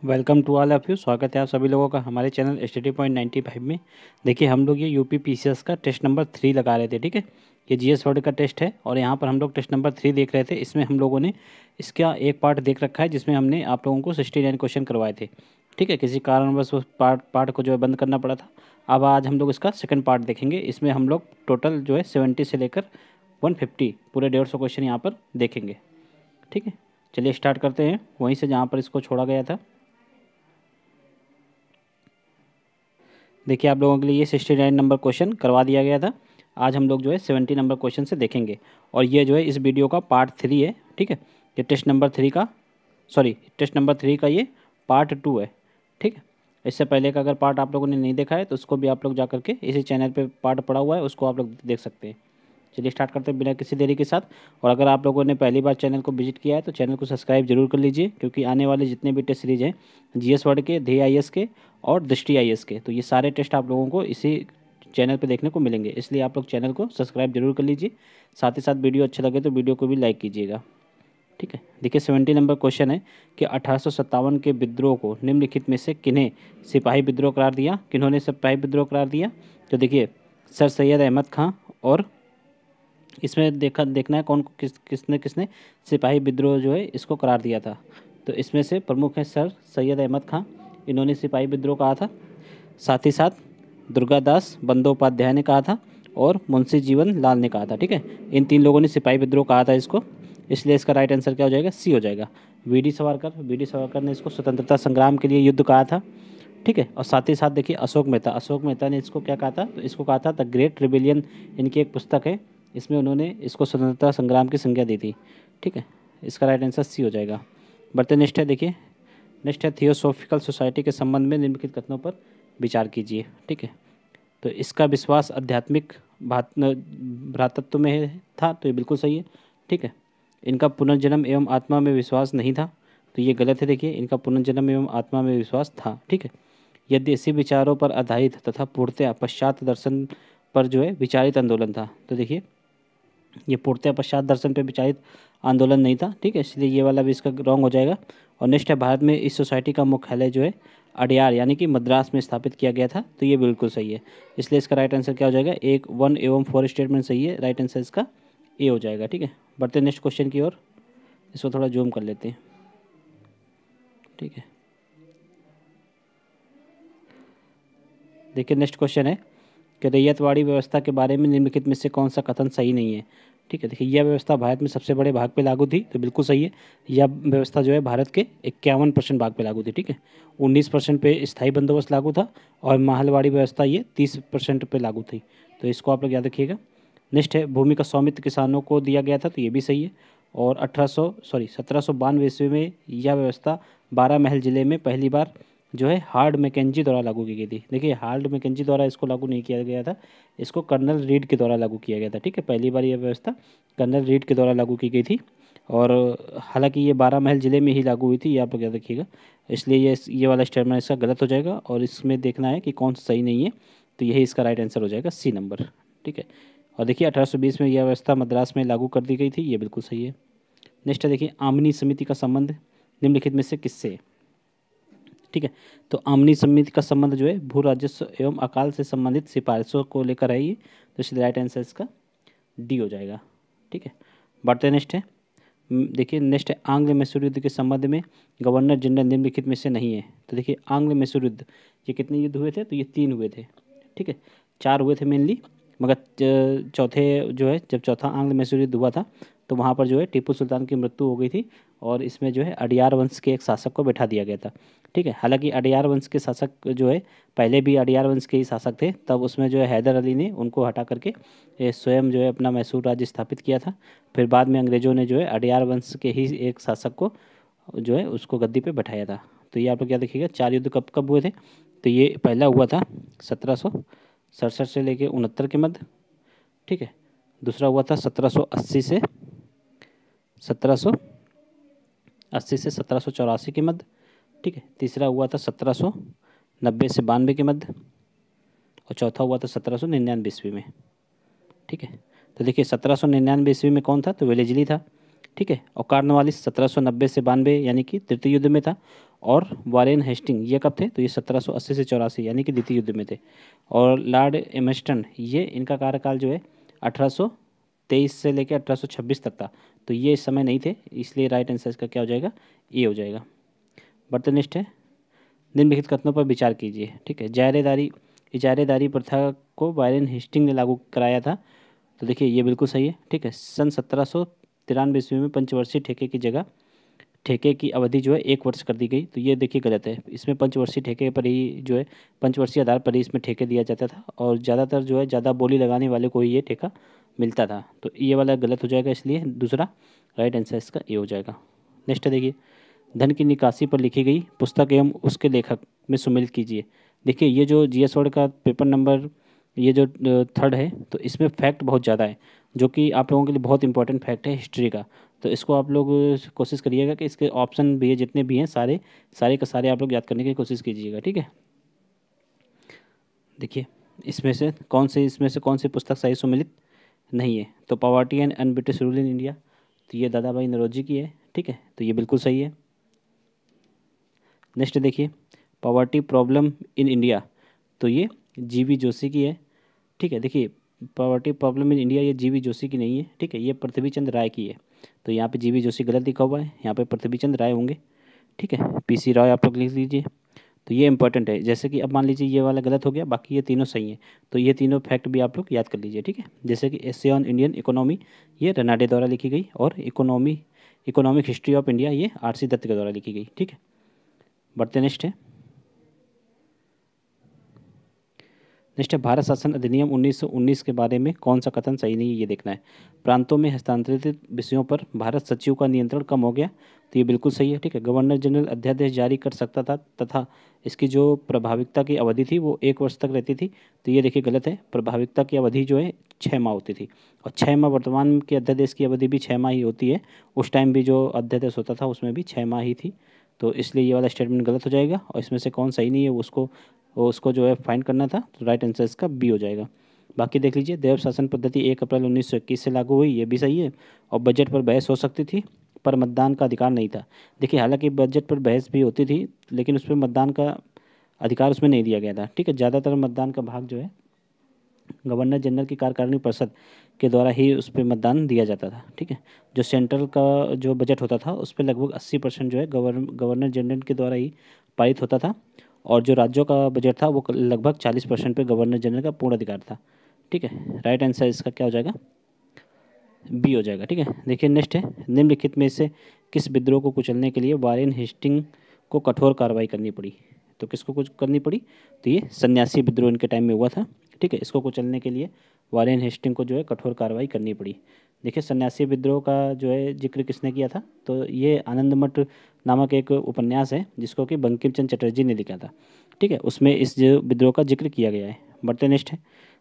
Welcome to all of you. स्वागत है आप सभी लोगों का हमारे चैनल STD.95 में। देखिए हम लोग ये यूपी PCS का टेस्ट नंबर 3 लगा रहे थे। ठीक है, ये GS वर्ड का टेस्ट है और यहाँ पर हम लोग टेस्ट नंबर 3 देख रहे थे। इसमें हम लोगों ने इसका एक पार्ट देख रखा है जिसमें हमने आप लोगों को 69 क्वेश्चन करवाए थे। ठीक है, किसी कारणवश उस पार्ट को जो है बंद करना पड़ा था। अब आज हम लोग इसका सेकंड पार्ट देखेंगे। इसमें हम लोग टोटल जो है 70 से लेकर 150 पूरे 150 क्वेश्चन यहाँ पर देखेंगे। ठीक है, चलिए स्टार्ट करते हैं वहीं से जहाँ पर इसको छोड़ा गया था। देखिए आप लोगों के लिए ये 69 नंबर क्वेश्चन करवा दिया गया था। आज हम लोग जो है 70 नंबर क्वेश्चन से देखेंगे और ये जो है इस वीडियो का पार्ट 3 है। ठीक है, ये टेस्ट नंबर 3 का ये पार्ट 2 है। ठीक है, इससे पहले का अगर पार्ट आप लोगों ने नहीं देखा है तो उसको भी आप लोग जा करके इसी चैनल पे पार्ट पड़ा हुआ है, उसको आप लोग देख सकते हैं। चलिए स्टार्ट करते हैं बिना किसी देरी के साथ। और अगर आप लोगों ने पहली बार चैनल को विजिट किया है तो चैनल को सब्सक्राइब जरूर कर लीजिए, क्योंकि आने वाले जितने भी टेस्ट सीरीज हैं GS वर्ड के, ध्येय IS के और दृष्टि IS के, तो ये सारे टेस्ट आप लोगों को इसी चैनल पे देखने को मिलेंगे। इसलिए आप लोग चैनल को सब्सक्राइब जरूर कर लीजिए। साथ ही साथ वीडियो अच्छा लगे तो वीडियो को भी लाइक कीजिएगा। ठीक है, देखिए 70 नंबर क्वेश्चन है कि 1857 के विद्रोह को निम्नलिखित में से किन्हें सिपाही विद्रोह करार दिया। किन्होंने सिपाही विद्रोह करार दिया? तो देखिए सर सैयद अहमद खां, और इसमें देखना है कौन किसने किसने सिपाही विद्रोह जो है इसको करार दिया था। तो इसमें से प्रमुख है सर सैयद अहमद खां, इन्होंने सिपाही विद्रोह कहा था। साथ ही साथ दुर्गादास बंदोपाध्याय ने कहा था और मुंशी जीवन लाल ने कहा था। ठीक है, इन तीन लोगों ने सिपाही विद्रोह कहा था इसको, इसलिए इसका राइट आंसर क्या हो जाएगा? सी हो जाएगा। वी डी सावरकर ने इसको स्वतंत्रता संग्राम के लिए युद्ध कहा था। ठीक है, और साथ ही साथ देखिए अशोक मेहता ने इसको क्या कहा था? तो इसको कहा था द ग्रेट रिबिलियन, इनकी एक पुस्तक है, इसमें उन्होंने इसको स्वतंत्रता संग्राम की संज्ञा दी थी। ठीक है, इसका राइट आंसर सी हो जाएगा। बढ़ते नेक्स्ट है, देखिए नेक्स्ट है थियोसॉफिकल सोसाइटी के संबंध में निम्नलिखित कथनों पर विचार कीजिए। ठीक है, तो इसका विश्वास आध्यात्मिक भ्रातृत्व में था, तो ये बिल्कुल सही है। ठीक है, इनका पुनर्जन्म एवं आत्मा में विश्वास नहीं था, तो ये गलत है। देखिए इनका पुनर्जन्म एवं आत्मा में विश्वास था। ठीक है, यदि इसी विचारों पर आधारित तथा पूर्णतया पश्चात दर्शन पर जो है विचारित आंदोलन था, तो देखिए ये पूर्णतया पश्चात दर्शन पर विचारित आंदोलन नहीं था। ठीक है, इसलिए ये वाला भी इसका रॉन्ग हो जाएगा। और नेक्स्ट है भारत में इस सोसाइटी का मुख्यालय जो है अडयार यानी कि मद्रास में स्थापित किया गया था, तो ये बिल्कुल सही है। इसलिए इसका राइट आंसर क्या हो जाएगा? 1, 1 एवं 4 स्टेटमेंट सही है, राइट आंसर इसका ए हो जाएगा। ठीक है, बढ़ते नेक्स्ट क्वेश्चन की ओर, इसको थोड़ा जूम कर लेते हैं। ठीक है, देखिए नेक्स्ट क्वेश्चन है कि रैयतवाड़ी व्यवस्था के बारे में निम्नलिखित में से कौन सा कथन सही नहीं है। ठीक है, देखिए यह व्यवस्था भारत में सबसे बड़े भाग पे लागू थी, तो बिल्कुल सही है। यह व्यवस्था जो है भारत के 51% भाग पे लागू थी। ठीक है, 19% पे स्थायी बंदोबस्त लागू था और महलवाड़ी व्यवस्था ये 30% पे लागू थी, तो इसको आप लोग याद रखिएगा। नेक्स्ट है भूमि का स्वामित्व किसानों को दिया गया था, तो ये भी सही है। और 1792 ईस्वी में यह व्यवस्था 12 महल जिले में पहली बार जो है हार्ड मैकेंजी द्वारा लागू की गई थी। देखिए हार्ड मैकेंजी द्वारा इसको लागू नहीं किया गया था, इसको कर्नल रीड के द्वारा लागू किया गया था। ठीक है, पहली बार यह व्यवस्था कर्नल रीड के द्वारा लागू की गई थी, और हालांकि ये 12 महल जिले में ही लागू हुई थी, ये आप लोग याद रखिएगा। इसलिए ये वाला स्टेटमेंट इसका गलत हो जाएगा, और इसमें देखना है कि कौन सा सही नहीं है, तो यही इसका राइट आंसर हो जाएगा, सी नंबर। ठीक है, और देखिए 1820 में यह व्यवस्था मद्रास में लागू कर दी गई थी, ये बिल्कुल सही है। नेक्स्ट है देखिए आमनी समिति का संबंध निम्नलिखित में से किससे है? ठीक है, तो आमनी समिति का संबंध जो है भू राजस्व एवं अकाल से संबंधित सिफारिशों को लेकर है ये, तो इसलिए राइट आंसर इसका डी हो जाएगा। ठीक है, बढ़ते नेक्स्ट है। देखिए नेक्स्ट है आंग्ल मैसूर युद्ध के संबंध में गवर्नर जनरल निम्नलिखित में से नहीं है। तो देखिए आंग्ल मैसूर युद्ध, ये कितने युद्ध हुए थे? तो ये 3 हुए थे। ठीक है, 4 हुए थे मेनली, मगर चौथे जो है जब चौथा आंग्ल मैसूर युद्ध हुआ था तो वहाँ पर जो है टीपू सुल्तान की मृत्यु हो गई थी, और इसमें जो है अडियार वंश के एक शासक को बैठा दिया गया था। ठीक है, हालांकि अडियार वंश के शासक जो है पहले भी अडियार वंश के ही शासक थे, तब उसमें जो है हैदर अली ने उनको हटा करके स्वयं जो है अपना मैसूर राज्य स्थापित किया था। फिर बाद में अंग्रेज़ों ने जो है अडियार वंश के ही एक शासक को जो है उसको गद्दी पे बैठाया था। तो ये आप लोग क्या देखिएगा, 4 युद्ध कब कब हुए थे? तो ये पहला हुआ था 1767 से लेके 69 के मध्य। ठीक है, दूसरा हुआ था 1780 से 1784 के मध्य। ठीक है, तीसरा हुआ था 1790 से 92 के मध्य, और चौथा हुआ था 1799 ईस्वी में। ठीक है, तो देखिए 1799 ईस्वी में कौन था? तो वेलेजली था। ठीक है। और कॉर्नवालिस 1790 से 92 यानी कि तृतीय युद्ध में था। और वारेन हेस्टिंग ये कब थे, तो ये 1780 से 84 यानी कि द्वितीय युद्ध में थे। और लॉर्ड एमस्टन ये इनका कार्यकाल जो है 1823 से लेकर 1826 तक था। तो ये इस समय नहीं थे, इसलिए राइट आंसर इसका क्या हो जाएगा, ए हो जाएगा। बढ़ते नेक्स्ट है, निम्नलिखित कथनों पर विचार कीजिए। ठीक है, इजारेदारी प्रथा को वारेन हेस्टिंग ने लागू कराया था। तो देखिए ये बिल्कुल सही है। ठीक है, सन 1793 ईस्वी में पंचवर्षीय ठेके की जगह ठेके की अवधि जो है 1 वर्ष कर दी गई। तो ये देखिए गलत है, इसमें पंचवर्षीय ठेके पर ही जो है पंचवर्षीय आधार पर ही इसमें ठेके दिया जाता था, और ज़्यादातर जो है ज़्यादा बोली लगाने वाले को ही ये ठेका मिलता था। तो ये वाला गलत हो जाएगा, इसलिए दूसरा राइट आंसर इसका ए हो जाएगा। नेक्स्ट देखिए, धन की निकासी पर लिखी गई पुस्तक एवं उसके लेखक में सम्मिलित कीजिए। देखिए ये जो जीएस वर्ड का पेपर नंबर ये जो थर्ड है, तो इसमें फैक्ट बहुत ज़्यादा है, जो कि आप लोगों के लिए बहुत इंपॉर्टेंट फैक्ट है हिस्ट्री का। तो इसको आप लोग कोशिश करिएगा कि इसके ऑप्शन भी है जितने भी हैं सारे सारे का सारे आप लोग याद करने की कोशिश कीजिएगा। ठीक है, देखिए इसमें से कौन सी पुस्तक सही सम्मिलित नहीं है। तो poverty and British rule in India, तो ये दादा भाई नौरोजी की है। ठीक है, तो ये बिल्कुल सही है। नेक्स्ट देखिए, पॉवर्टी प्रॉब्लम इन इंडिया, तो ये जीवी जोशी की है। ठीक है, देखिए पॉवर्टी प्रॉब्लम इन इंडिया ये जीवी जोशी की नहीं है। ठीक है, ये पृथ्वी चंद राय की है। तो यहाँ पे जीवी जोशी गलत लिखा हुआ है, यहाँ पे पृथ्वी चंद राय होंगे। ठीक है, पीसी राय आप लोग लिख लीजिए। तो ये इंपॉर्टेंट है, जैसे कि अब मान लीजिए ये वाला गलत हो गया, बाकी ये तीनों सही हैं। तो ये तीनों फैक्ट भी आप लोग याद कर लीजिए। ठीक है, जैसे कि एसे ऑन इंडियन इकोनॉमी ये रनाडे द्वारा लिखी गई, और इकोनॉमिक हिस्ट्री ऑफ इंडिया ये आरसी दत्त के द्वारा लिखी गई। ठीक है, बढ़ते नेक्स्ट है। नेक्स्ट है, भारत शासन अधिनियम 1919 के बारे में कौन सा कथन सही नहीं है, ये देखना है। प्रांतों में हस्तांतरित विषयों पर भारत सचिव का नियंत्रण कम हो गया, तो ये बिल्कुल सही है। ठीक है, गवर्नर जनरल अध्यादेश जारी कर सकता था तथा इसकी जो प्रभाविकता की अवधि थी वो 1 वर्ष तक रहती थी। तो ये देखिए गलत है, प्रभाविकता की अवधि जो है 6 माह होती थी, और 6 माह वर्तमान के अध्यादेश की अवधि भी 6 माह ही होती है। उस टाइम भी जो अध्यादेश होता था उसमें भी 6 माह ही थी। तो इसलिए ये वाला स्टेटमेंट गलत हो जाएगा, और इसमें से कौन सही नहीं है उसको जो है फाइंड करना था। तो राइट आंसर इसका बी हो जाएगा। बाकी देख लीजिए, देव शासन पद्धति 1 अप्रैल 1921 से लागू हुई, ये भी सही है। और बजट पर बहस हो सकती थी पर मतदान का अधिकार नहीं था। देखिए हालांकि बजट पर बहस भी होती थी, लेकिन उस पर मतदान का अधिकार उसमें नहीं दिया गया था। ठीक है, ज़्यादातर मतदान का भाग जो है गवर्नर जनरल की कार्यकारिणी परिषद के द्वारा ही उस पर मतदान दिया जाता था। ठीक है, जो सेंट्रल का जो बजट होता था उस पर लगभग 80% जो है गवर्नर जनरल के द्वारा ही पारित होता था, और जो राज्यों का बजट था वो लगभग 40% पे गवर्नर जनरल का पूर्ण अधिकार था। ठीक है, राइट आंसर इसका क्या हो जाएगा, बी हो जाएगा। ठीक है, देखिए नेक्स्ट है, निम्नलिखित में से किस विद्रोह को कुचलने के लिए वारेन हेस्टिंग को कठोर कार्रवाई करनी पड़ी। तो किसको कुछ करनी पड़ी, तो ये सन्यासी विद्रोह इनके टाइम में हुआ था। ठीक है, इसको कुचलने के लिए वारेन हेस्टिंग को जो है कठोर कार्रवाई करनी पड़ी। देखिए सन्यासी विद्रोह का जो है जिक्र किसने किया था, तो ये आनंदमठ नामक एक उपन्यास है जिसको कि बंकिम चंद्र चटर्जी ने लिखा था। ठीक है, उसमें इस जो विद्रोह का जिक्र किया गया है। बढ़ते नेक्स्ट है,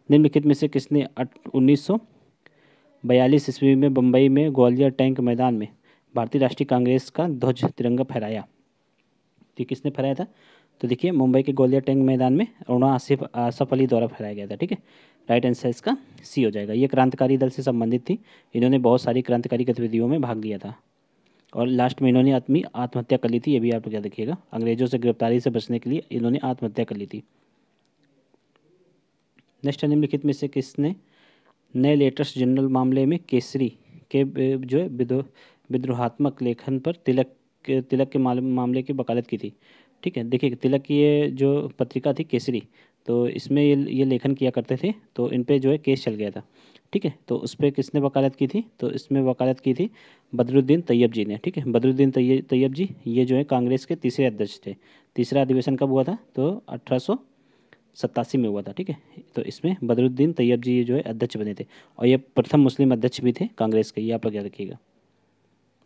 निम्नलिखित में से किसने 1942 ईस्वी में बम्बई में ग्वालियर टैंक मैदान में भारतीय राष्ट्रीय कांग्रेस का ध्वज तिरंगा फहराया। तो किसने फहराया था, तो देखिए मुंबई के ग्वालियर टैंक मैदान में अरुणा आसफ अली द्वारा फहराया गया था। ठीक है, राइट आंसर इसका सी हो जाएगा। ये क्रांतिकारी दल से संबंधित थी, इन्होंने बहुत सारी क्रांतिकारी गतिविधियों में भाग लिया था, और लास्ट में इन्होंने अपनी आत्महत्या कर ली थी। ये भी आप लोग क्या देखिएगा, अंग्रेजों से गिरफ्तारी से बचने के लिए इन्होंने आत्महत्या कर ली थी। नेक्स्ट निम्नलिखित में से किसने नए लेटेस्ट जनरल मामले में केसरी के जो है विद्रोहात्मक लेखन पर तिलक के मामले की वकालत की थी। ठीक है, देखिए तिलक की ये जो पत्रिका थी केसरी, तो इसमें ये लेखन किया करते थे, तो इन पे जो है केस चल गया था। ठीक है, तो उस पर किसने वकालत की थी, तो इसमें वकालत की थी बदरुद्दीन तैयब जी ने। ठीक है, बदरुद्दीन तैयब जी ये जो है कांग्रेस के तीसरे अध्यक्ष थे। तीसरा अधिवेशन कब हुआ था, तो 1887 में हुआ था। ठीक है, तो इसमें बदरुद्दीन तैयब जी जो है अध्यक्ष बने थे, और ये प्रथम मुस्लिम अध्यक्ष भी थे कांग्रेस के, ये आप लोग याद रखिएगा।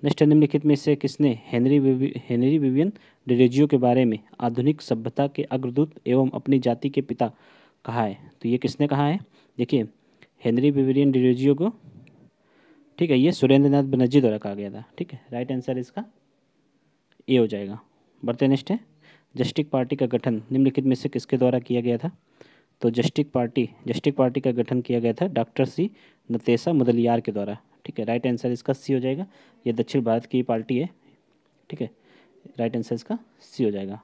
नेक्स्ट निम्नलिखित में से किसने हेनरी विवियन डिरेजियो के बारे में आधुनिक सभ्यता के अग्रदूत एवं अपनी जाति के पिता कहा है। तो ये किसने कहा है, देखिए हेनरी विवियन डिरेजियो को, ठीक है, ये सुरेंद्र नाथ बनर्जी द्वारा कहा गया था। ठीक है, राइट आंसर इसका ए हो जाएगा। बढ़ते नेक्स्ट है, जस्टिक पार्टी का गठन निम्नलिखित में से किसके द्वारा किया गया था। तो जस्टिक पार्टी का गठन किया गया था डॉक्टर सी नतेशा मुदलियार के द्वारा। ठीक है, राइट आंसर इसका सी हो जाएगा। ये दक्षिण भारत की पार्टी है, ठीक है, राइट आंसर इसका सी हो जाएगा।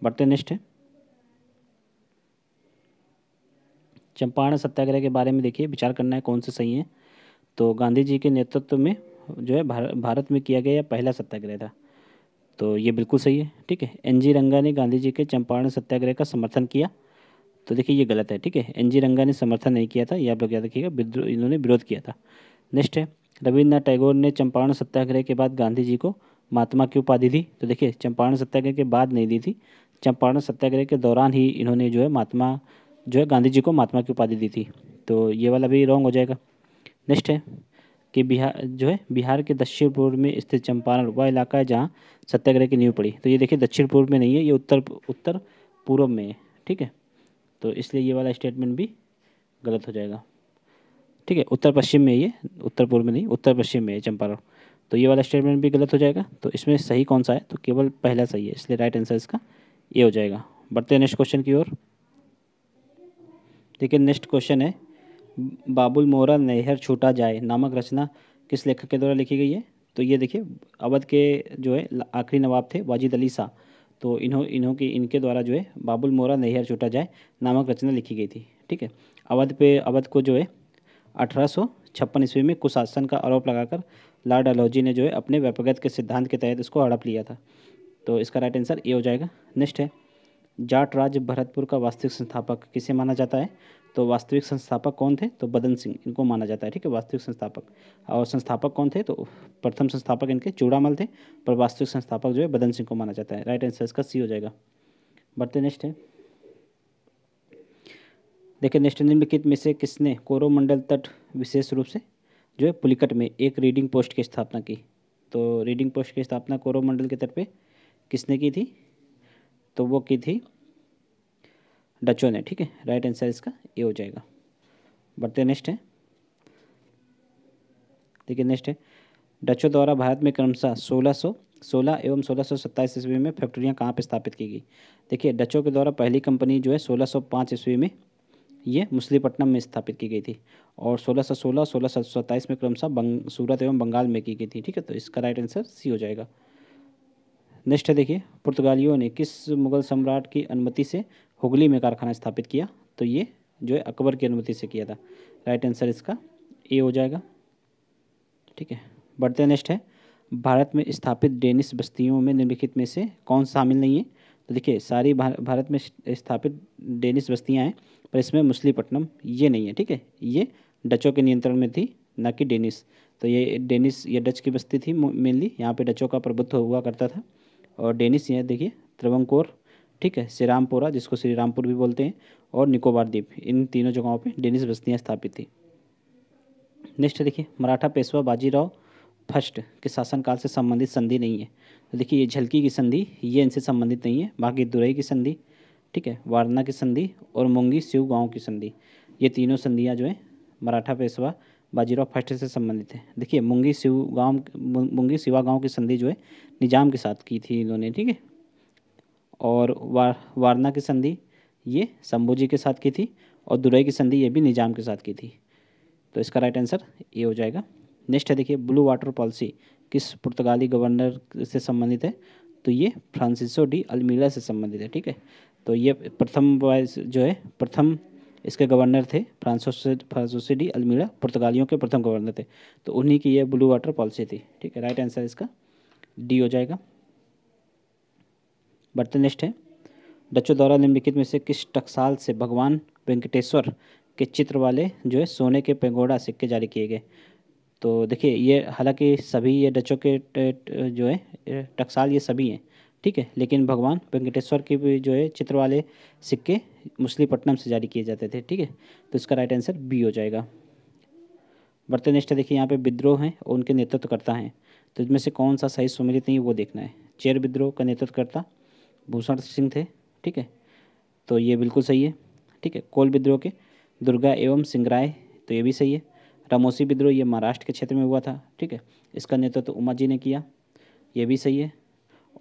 बढ़ते नेक्स्ट है, चंपारण सत्याग्रह के बारे में देखिए, विचार करना है कौन से सही है। तो गांधी जी के नेतृत्व में जो है भारत में किया गया यह पहला सत्याग्रह था, तो ये बिल्कुल सही है। ठीक है, एन जी रंगा ने गांधी जी के चंपारण सत्याग्रह का समर्थन किया, तो देखिए ये गलत है। ठीक है, एन जी रंगा ने समर्थन नहीं किया था, ये आप लोग याद रखिएगा, विद्रोह इन्होंने विरोध किया था। नेक्स्ट है, रविन्द्रनाथ टैगोर ने चंपारण सत्याग्रह के बाद गांधी जी को महात्मा की उपाधि दी, तो देखिए चंपारण सत्याग्रह के बाद नहीं दी थी, चंपारण सत्याग्रह के दौरान ही इन्होंने जो है महात्मा जो है गांधी जी को महात्मा की उपाधि दी थी, तो ये वाला भी रॉन्ग हो जाएगा। नेक्स्ट है कि बिहार जो है बिहार के दक्षिण पूर्व में स्थित चंपारण वह इलाका है जहाँ सत्याग्रह की नींव पड़ी, तो ये देखिए दक्षिण पूर्व में नहीं है, ये उत्तर उत्तर पूर्व में है। ठीक है, तो इसलिए ये वाला स्टेटमेंट भी गलत हो जाएगा। ठीक है, उत्तर पश्चिम में ये, उत्तर पूर्व में नहीं, उत्तर पश्चिम में है चंपारण, तो ये वाला स्टेटमेंट भी गलत हो जाएगा। तो इसमें सही कौन सा है, तो केवल पहला सही है, इसलिए राइट आंसर इसका ये हो जाएगा। बढ़ते हैं नेक्स्ट क्वेश्चन की ओर। देखिए नेक्स्ट क्वेश्चन है, बाबुल मोहरा नैहर छूटा जाए नामक रचना किस लेखक के द्वारा लिखी गई है। तो ये देखिए अवध के जो है आखिरी नवाब थे वाजिद अली शाह, तो इनके द्वारा जो है बाबुल मोहरा नैहर छूटा जाए नामक रचना लिखी गई थी। ठीक है, अवध को जो है 1856 ईस्वी में कुशासन का आरोप लगाकर लॉर्ड डलहौजी ने जो है अपने व्यक्तिगत के सिद्धांत के तहत इसको हड़प लिया था, तो इसका राइट आंसर ये हो जाएगा। नेक्स्ट है, जाट राज्य भरतपुर का वास्तविक संस्थापक किसे माना जाता है। तो वास्तविक संस्थापक कौन थे, तो बदन सिंह इनको माना जाता है। ठीक है, वास्तविक संस्थापक, और संस्थापक कौन थे, तो प्रथम संस्थापक इनके चूड़ामल थे, पर वास्तविक संस्थापक जो है बदन सिंह को माना जाता है। राइट आंसर इसका सी हो जाएगा। बढ़ते नेक्स्ट है, देखिए नेक्स्ट निम्नलिखित में से किसने कोरोमंडल तट विशेष रूप से जो है पुलिकट में एक रीडिंग पोस्ट की स्थापना की। तो रीडिंग पोस्ट की स्थापना कोरोमंडल के तट पे किसने की थी, तो वो की थी डचों ने। ठीक है, राइट आंसर इसका ये हो जाएगा। बढ़ते नेक्स्ट है, देखिए नेक्स्ट है, डचों द्वारा भारत में क्रमशः 1616 एवं 1627 ईस्वी में फैक्ट्रियाँ कहाँ पर स्थापित की गई। देखिए डचों के द्वारा पहली कंपनी जो है 1605 ईस्वी में ये मछलीपट्टनम में स्थापित की गई थी, और 1616 1627 में क्रमशः सूरत एवं बंगाल में की गई थी। ठीक है, तो इसका राइट आंसर सी हो जाएगा। नेक्स्ट है, देखिए पुर्तगालियों ने किस मुगल सम्राट की अनुमति से हुगली में कारखाना स्थापित किया। तो ये जो है अकबर की अनुमति से किया था। राइट आंसर इसका ए हो जाएगा। ठीक है, बढ़ते हैं नेक्स्ट है, भारत में स्थापित डेनिश बस्तियों में निम्नलिखित में से कौन शामिल नहीं है। तो देखिए सारी भारत में स्थापित डेनिश बस्तियां हैं, पर इसमें मछलीपट्टनम ये नहीं है। ठीक है, ये डचों के नियंत्रण में थी, ना कि डेनिश। तो ये डेनिश ये डच की बस्ती थी मेनली, यहाँ पे डचों का प्रभुत्व हुआ करता था। और डेनिश ये देखिए त्रवंकोर, ठीक है, श्री रामपुरा जिसको श्री रामपुर भी बोलते हैं, और निकोबार द्वीप, इन तीनों जगहों पे डेनिश बस्तियाँ स्थापित थी। नेक्स्ट देखिए, मराठा पेशवा बाजीराव फर्स्ट के शासनकाल से संबंधित संधि नहीं है। तो देखिए ये झलकी की संधि ये इनसे संबंधित नहीं है, बाकी दुरई की संधि, ठीक है, वारना की संधि और मुंगी सिव गाँव की संधि, ये तीनों संधियाँ जो है मराठा पेशवा बाजीराव फर्स्ट से संबंधित है। देखिए मुंगी सिवा गाँव की संधि जो है निजाम के साथ की थी इन्होंने। ठीक है, और वारना की संधि ये शंभू के साथ की थी, और दुरई की संधि ये भी निजाम के साथ की थी। तो इसका राइट आंसर ये हो जाएगा। नेक्स्ट है, देखिए ब्लू वाटर पॉलिसी किस पुर्तगाली गवर्नर से संबंधित है। तो ये फ्रांसिसो डी अल्मीड़ा से संबंधित है। ठीक है, तो ये प्रथम इसके गवर्नर थे फ्रांसिसो डी अल्मीड़ा, पुर्तगालियों के प्रथम गवर्नर थे, तो उन्हीं की ये ब्लू वाटर पॉलिसी थी। ठीक है, राइट आंसर इसका डी हो जाएगा। बढ़ते नेक्स्ट है, डचों द्वारा निम्नलिखित में से किस टकसाल से भगवान वेंकटेश्वर के चित्र वाले जो है सोने के पेगोडा सिक्के जारी किए गए। तो देखिए ये हालांकि सभी ये डचों के जो है टकसाल ये सभी हैं, ठीक है, लेकिन भगवान वेंकटेश्वर के भी जो है चित्र वाले सिक्के मछलीपट्टनम से जारी किए जाते थे। ठीक है, तो इसका राइट आंसर बी हो जाएगा। बढ़ते नेक्स्ट है, देखिए यहाँ पे विद्रोह हैं और उनके नेतृत्वकर्ता हैं, तो इसमें से कौन सा सही सुमेलित नहीं वो देखना है। चेर विद्रोह का नेतृत्वकर्ता भूषण सिंह थे। ठीक है, तो ये बिल्कुल सही है। ठीक है, कोल विद्रोह के दुर्गा एवं सिंगराय, तो ये भी सही है। रामोसी विद्रोह ये महाराष्ट्र के क्षेत्र में हुआ था। ठीक है, इसका नेतृत्व उमा जी ने किया, ये भी सही है।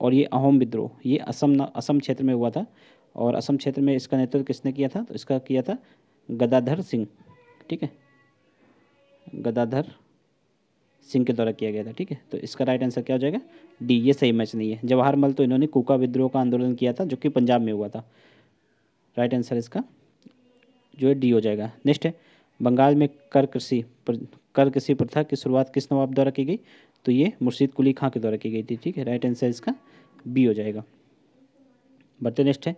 और ये अहोम विद्रोह ये असम क्षेत्र में हुआ था, और असम क्षेत्र में इसका नेतृत्व किसने किया था, तो इसका किया था गदाधर सिंह। ठीक है, गदाधर सिंह के द्वारा किया गया था। ठीक है, तो इसका राइट आंसर क्या हो जाएगा? डी, ये सही मैच नहीं है। जवाहरमल तो इन्होंने कूका विद्रोह का आंदोलन किया था जो कि पंजाब में हुआ था। राइट आंसर इसका जो है डी हो जाएगा। नेक्स्ट है, बंगाल में कर कृषि प्रथा की शुरुआत किस नवाब द्वारा की गई? तो ये मुर्शीद कुली खां के द्वारा की गई थी। ठीक है, राइट आंसर इसका बी हो जाएगा। बढ़ते नेक्स्ट है,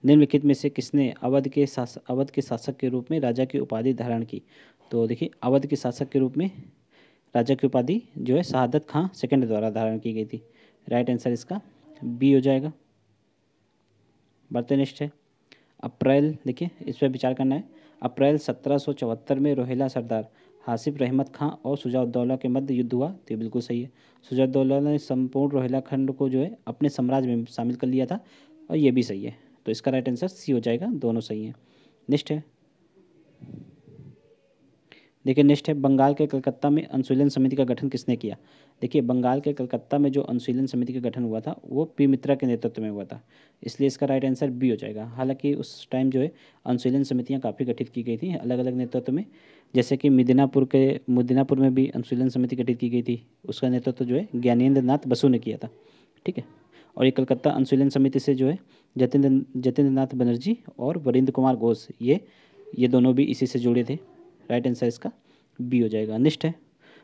निम्नलिखित में से किसने अवध के शासक के रूप में राजा की उपाधि धारण की? तो देखिए, अवध के शासक के रूप में राजा की उपाधि जो है शहादत खां सेकंड द्वारा धारण की गई थी। राइट आंसर इसका बी हो जाएगा। बढ़ते नेक्स्ट है, अप्रैल, देखिए इस पर विचार करना है। अप्रैल 1774 में रोहिला सरदार हासिफ रहमत खां और शुजाउद्दौला के मध्य युद्ध हुआ। तो ये बिल्कुल सही है। शुजाउद्दौला ने संपूर्ण रोहिला खंड को जो है अपने साम्राज्य में शामिल कर लिया था, और ये भी सही है। तो इसका राइट आंसर सी हो जाएगा, दोनों सही हैं। नेक्स्ट है, देखिए नेक्स्ट है, बंगाल के कलकत्ता में अनुशीलन समिति का गठन किसने किया? देखिए, बंगाल के कलकत्ता में जो अनुशीलन समिति का गठन हुआ था वो पी मित्रा के नेतृत्व में हुआ था, इसलिए इसका राइट आंसर बी हो जाएगा। हालांकि उस टाइम जो है अनुशीलन समितियां काफ़ी गठित की गई थी अलग अलग नेतृत्व में, जैसे कि मिदनापुर में भी अनुशीलन समिति गठित की गई थी, उसका नेतृत्व जो है ज्ञानेंद्र नाथ बसु ने किया था। ठीक है, और ये कलकत्ता अनुशीलन समिति से जो है जतेंद्र नाथ बनर्जी और वरिंद्र कुमार घोष, ये दोनों भी इसी से जुड़े थे। राइट आंसर इसका बी हो जाएगा। नेक्स्ट है,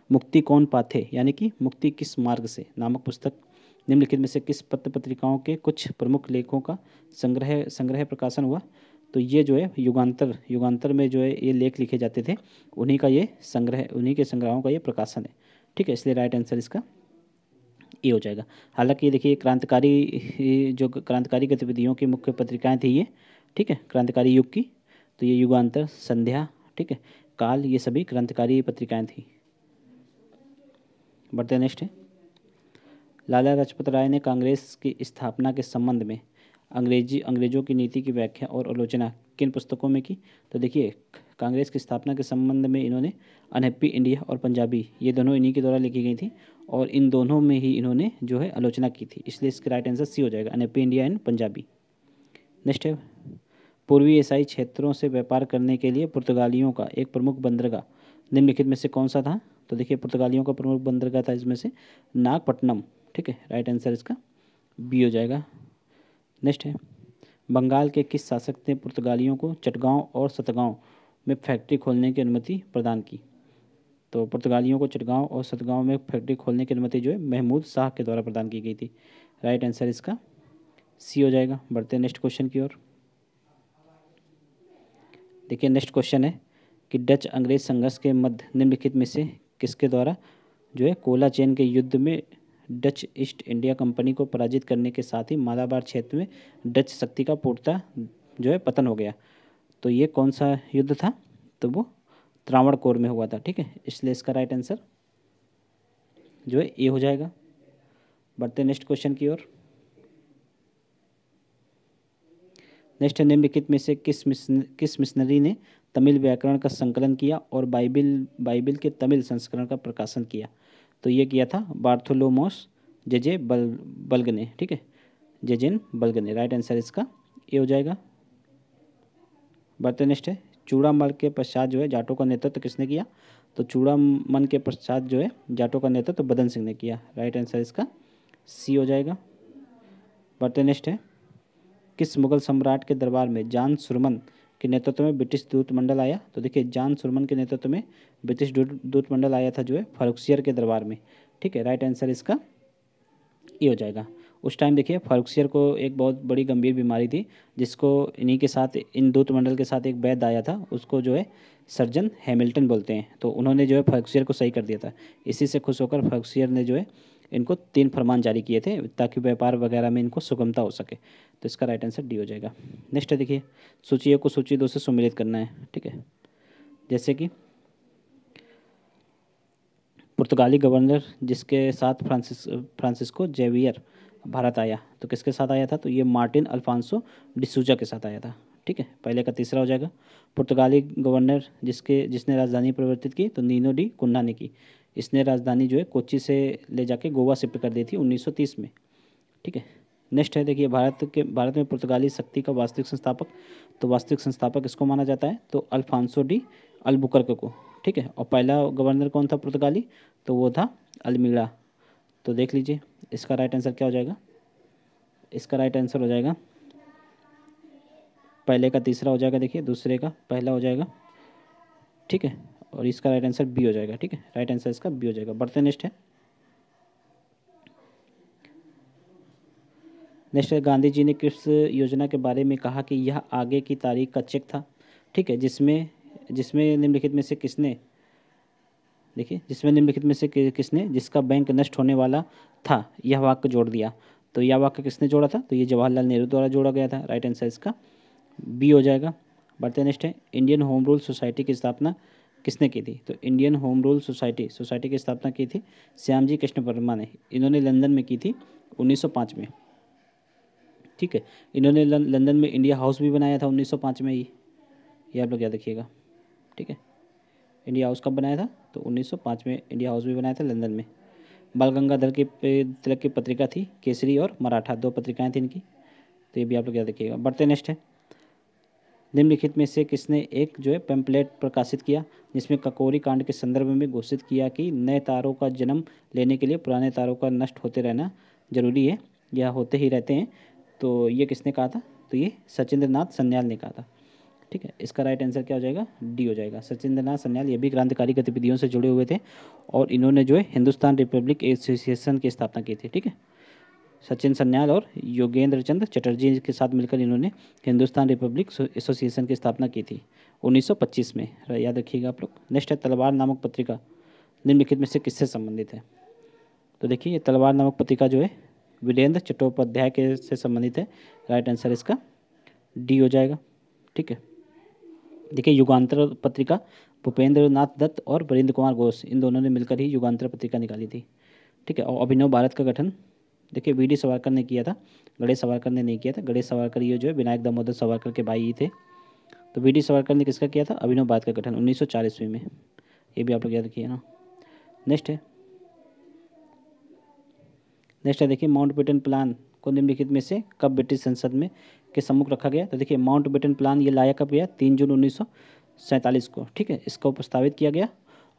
मुक्ति कौन पाथे यानी कि मुक्ति किस मार्ग से नामक पुस्तक निम्नलिखित में से किस पत्र पत्रिकाओं के कुछ प्रमुख लेखों का संग्रह प्रकाशन हुआ? तो ये जो है युगांतर में जो है ये लेख लिखे जाते थे, उन्हीं के संग्रहों का ये प्रकाशन है। ठीक है, इसलिए राइट आंसर इसका ए हो जाएगा। हालांकि ये देखिए क्रांतिकारी गतिविधियों की मुख्य पत्रिकाएं थी ये। ठीक है, क्रांतिकारी युग की, तो ये युगांतर, संध्या, ठीक है, काल, ये सभी क्रांतिकारी पत्रिकाएं थी। बढ़ते नेक्स्ट है, लाला लाजपत राय ने कांग्रेस की स्थापना के संबंध में अंग्रेजों की नीति की व्याख्या और आलोचना किन पुस्तकों में की? तो देखिए, कांग्रेस की स्थापना के संबंध में इन्होंने अनहैप्पी इंडिया और पंजाबी, ये दोनों इन्हीं के द्वारा लिखी गई थी, और इन दोनों में ही इन्होंने जो है आलोचना की थी, इसलिए इसका राइट आंसर सी हो जाएगा, unhappy India and Punjabi. Next है, पूर्वी एशियाई क्षेत्रों से व्यापार करने के लिए पुर्तगालियों का एक प्रमुख बंदरगाह निम्नलिखित में से कौन सा था? तो देखिए, पुर्तगालियों का प्रमुख बंदरगाह था इसमें से नागपट्टनम। ठीक है, राइट आंसर इसका बी हो जाएगा। नेक्स्ट है, बंगाल के किस शासक ने पुर्तगालियों को चटगांव और सतगांव में फैक्ट्री खोलने की अनुमति प्रदान की? तो पुर्तगालियों को चटगांव और सतगांव में फैक्ट्री खोलने की अनुमति जो है महमूद शाह के द्वारा प्रदान की गई थी। राइट आंसर इसका सी हो जाएगा। बढ़ते हैं नेक्स्ट क्वेश्चन की ओर। देखिए, नेक्स्ट क्वेश्चन है कि डच अंग्रेज संघर्ष के मध्य निम्नलिखित में से किसके द्वारा जो है कोला चैन के युद्ध में डच ईस्ट इंडिया कंपनी को पराजित करने के साथ ही मालाबार क्षेत्र में डच शक्ति का पूर्णतः जो है पतन हो गया? तो ये कौन सा युद्ध था? तो वो त्रावणकोर में हुआ था। ठीक है, इसलिए इसका राइट आंसर जो है ए हो जाएगा। बढ़ते नेक्स्ट क्वेश्चन की ओर। नेक्स्ट है, निम्नलिखित में से किस मिशनरी ने तमिल व्याकरण का संकलन किया और बाइबिल के तमिल संस्करण का प्रकाशन किया? तो ये किया था बार्थोलोमोस जेजे बल्ग ने। ठीक है, जेजेन बल्ग ने। राइट आंसर इसका ए हो जाएगा। बढ़ते नेक्स्ट है, चूड़ामल के पश्चात जो है जाटों का नेतृत्व किसने किया? तो चूड़ामन के पश्चात जो है जाटों का नेतृत्व बदन सिंह ने किया। राइट आंसर इसका सी हो जाएगा। बढ़ते नेक्स्ट है, किस मुगल सम्राट के दरबार में जान सुरमन के नेतृत्व में ब्रिटिश दूतमंडल आया? तो देखिए, जान सुरमन के नेतृत्व में ब्रिटिश दूतमंडल आया था जो है फारुखसियर के दरबार में। ठीक है, राइट आंसर इसका ये हो जाएगा। उस टाइम देखिए, फारुखसियर को एक बहुत बड़ी गंभीर बीमारी थी, जिसको इन्हीं के साथ इन दूतमंडल के साथ एक वैद्य आया था, उसको जो है सर्जन हैमिल्टन बोलते हैं, तो उन्होंने जो है फारुखसियर को सही कर दिया था। इसी से खुश होकर फारुखसियर ने जो है इनको 3 फरमान जारी किए थे ताकि व्यापार वगैरह में इनको सुगमता हो सके। तो इसका राइट आंसर डी हो जाएगा। नेक्स्ट है, देखिए, सूची ए को सूची 2 से सम्मिलित करना है। ठीक है, जैसे कि पुर्तगाली गवर्नर जिसके साथ फ्रांसिस्को जेवियर भारत आया, तो किसके साथ आया था? तो ये मार्टिन अल्फांसो डिसूजा के साथ आया था। ठीक है, पहले का तीसरा हो जाएगा। पुर्तगाली गवर्नर जिसने राजधानी परिवर्तित की, तो नीनो डी कुन्ना ने की। इसने राजधानी जो है कोच्चि से ले जाके गोवा शिफ्ट कर दी थी 1930 में। ठीक है, नेक्स्ट है, देखिए, भारत में पुर्तगाली शक्ति का वास्तविक संस्थापक, तो वास्तविक संस्थापक इसको माना जाता है तो अल्फांसो डी अल्बुकर्क को। ठीक है। और पहला गवर्नर कौन था पुर्तगाली, तो वो था अल्मीड़ा। तो देख लीजिए इसका राइट आंसर क्या हो जाएगा, इसका राइट आंसर हो जाएगा पहले का तीसरा हो जाएगा, देखिए दूसरे का पहला हो जाएगा, ठीक है। और इसका राइट आंसर बी हो जाएगा, ठीक है, राइट आंसर इसका बी हो जाएगा। बढ़ते नेक्स्ट है, नेक्स्ट है गांधी जी ने किस योजना के बारे में कहा कि यह आगे की तारीख का चेक था, ठीक है, जिसमें जिसमें निम्नलिखित में से किसने, देखिए जिसमें निम्नलिखित में से किसने जिसका बैंक नष्ट होने वाला था यह वाक्य जोड़ दिया। तो यह वाक्य किसने जोड़ा था, तो ये जवाहरलाल नेहरू द्वारा जोड़ा गया था, राइट आंसर इसका बी हो जाएगा। बढ़ते नेक्स्ट है, इंडियन होम रूल सोसाइटी की स्थापना किसने की थी, तो इंडियन होम रूल सोसाइटी की स्थापना की थी श्यामजी कृष्ण वर्मा ने। इन्होंने लंदन में की थी 1905 में, ठीक है। इन्होंने लंदन में इंडिया हाउस भी बनाया था 1905 में ही, ये आप लोग याद रखिएगा, ठीक है। इंडिया हाउस कब बनाया था, तो 1905 में इंडिया हाउस भी बनाया था लंदन में। बाल गंगाधर की तिलक की पत्रिका थी केसरी और मराठा, दो पत्रिकाएं थी इनकी, तो ये भी आप लोग याद रखिएगा। बढ़ते नेक्स्ट है, निम्नलिखित में से किसने एक जो है पैम्पलेट प्रकाशित किया जिसमें ककोरी कांड के संदर्भ में घोषित किया कि नए तारों का जन्म लेने के लिए पुराने तारों का नष्ट होते रहना जरूरी है या होते ही रहते हैं। तो ये किसने कहा था, तो ये सचिंद्र नाथ सन्याल ने कहा था, ठीक है। इसका राइट आंसर क्या हो जाएगा, डी हो जाएगा। सचिंद्र नाथ सन्याल ये भी क्रांतिकारी गतिविधियों से जुड़े हुए थे और इन्होंने जो है हिंदुस्तान रिपब्लिक एसोसिएशन की स्थापना की थी, ठीक है। सचिन सन्याल और योगेंद्र चंद्र चटर्जी के साथ मिलकर इन्होंने हिंदुस्तान रिपब्लिक एसोसिएशन की स्थापना की थी 1925 में, याद रखिएगा आप लोग। नेक्स्ट है, तलवार नामक पत्रिका निम्नलिखित में से किससे संबंधित है, तो देखिए ये तलवार नामक पत्रिका जो है वीरेंद्र चट्टोपाध्याय के से संबंधित है, राइट आंसर इसका डी हो जाएगा, ठीक है। देखिए युगांतर पत्रिका भूपेंद्र नाथ दत्त और वरिंद्र कुमार घोष इन दोनों ने मिलकर ही युगांतर पत्रिका निकाली थी, ठीक है। और अभिनव भारत का गठन देखिए वी डी सावरकर ने किया था, गणेश सावरकर ने नहीं किया था। गणेश सावरकर ये जो है विनायक दामोदर सावरकर के भाई ही थे। तो वी डी सावरकर ने किसका किया था, अभिनव भारत का गठन 1940 में, ये भी आप लोग याद रखिए ना। नेक्स्ट है, देखिए माउंटबेटन प्लान को निम्नलिखित में से कब ब्रिटिश संसद में के सम्मुख रखा गया, तो देखिए माउंटबेटन प्लान ये लाया कब गया, 3 जून 1947 को, ठीक है। इसको प्रस्तावित किया गया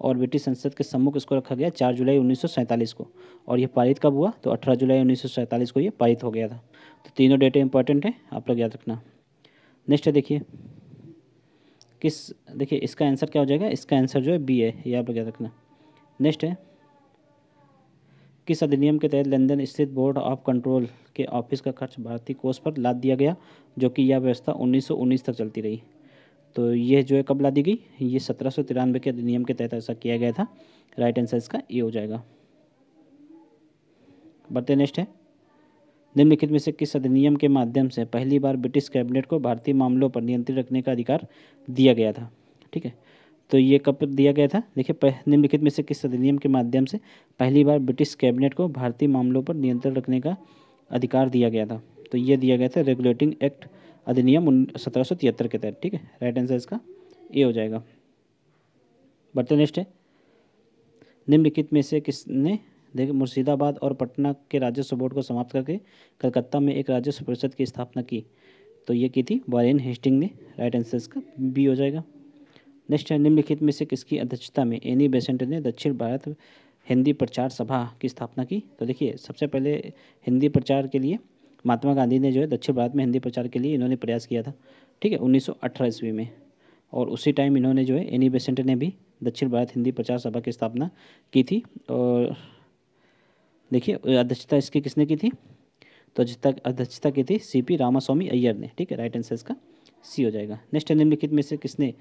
और ब्रिटिश संसद के सम्मुख इसको रखा गया 4 जुलाई 1947 को। और यह पारित कब हुआ, तो 18 जुलाई 1947 को ये पारित हो गया था। तो तीनों डेटे इंपॉर्टेंट है, आप लोग याद रखना। नेक्स्ट है, देखिए देखिए इसका आंसर क्या हो जाएगा, इसका आंसर जो है बी है, ये आप लोग याद रखना। नेक्स्ट है, किस अधिनियम के तहत लंदन स्थित बोर्ड ऑफ कंट्रोल के ऑफिस का खर्च भारतीय कोष पर लाद दिया गया, जो कि यह व्यवस्था 1919 तक चलती रही। तो ये जो है कब ला दी गई, ये 1793 के अधिनियम के तहत ऐसा किया गया था, राइट आंसर इसका ए हो जाएगा। बढ़ते नेक्स्ट है, निम्नलिखित में से किस अधिनियम के माध्यम से पहली बार ब्रिटिश कैबिनेट को भारतीय मामलों पर नियंत्रण रखने का अधिकार दिया गया था, ठीक है। तो ये कब दिया गया था, देखिए निम्नलिखित में से किस अधिनियम के माध्यम से पहली बार ब्रिटिश कैबिनेट को भारतीय मामलों पर नियंत्रण रखने का अधिकार दिया गया था, तो ये दिया गया था रेगुलेटिंग एक्ट अधिनियम 1773 के तहत, ठीक है, राइट आंसर इसका ए हो जाएगा। बढ़ते नेक्स्ट है, निम्नलिखित में से किसने देखिए मुर्शिदाबाद और पटना के राजस्व बोर्ड को समाप्त करके कलकत्ता में एक राजस्व परिषद की स्थापना की, तो ये की थी वॉरेन हेस्टिंग ने, राइट आंसर इसका बी हो जाएगा। नेक्स्ट है, निम्नलिखित में से किसकी अध्यक्षता में एनी बेसेंट ने दक्षिण भारत हिंदी प्रचार सभा की स्थापना की, तो देखिए सबसे पहले हिंदी प्रचार के लिए महात्मा गांधी ने जो है दक्षिण भारत में हिंदी प्रचार के लिए इन्होंने प्रयास किया था, ठीक है, 1918 ईस्वी में। और उसी टाइम इन्होंने जो है एनी बेसेंट ने भी दक्षिण भारत हिंदी प्रचार सभा की स्थापना की थी। और देखिए अध्यक्षता इसकी किसने की थी, तो अध्यक्षता की थी सीपी रामास्वामी अय्यर ने, ठीक है, राइट आंसर इसका सी हो जाएगा। नेक्स्ट है, निम्नलिखित में से किसने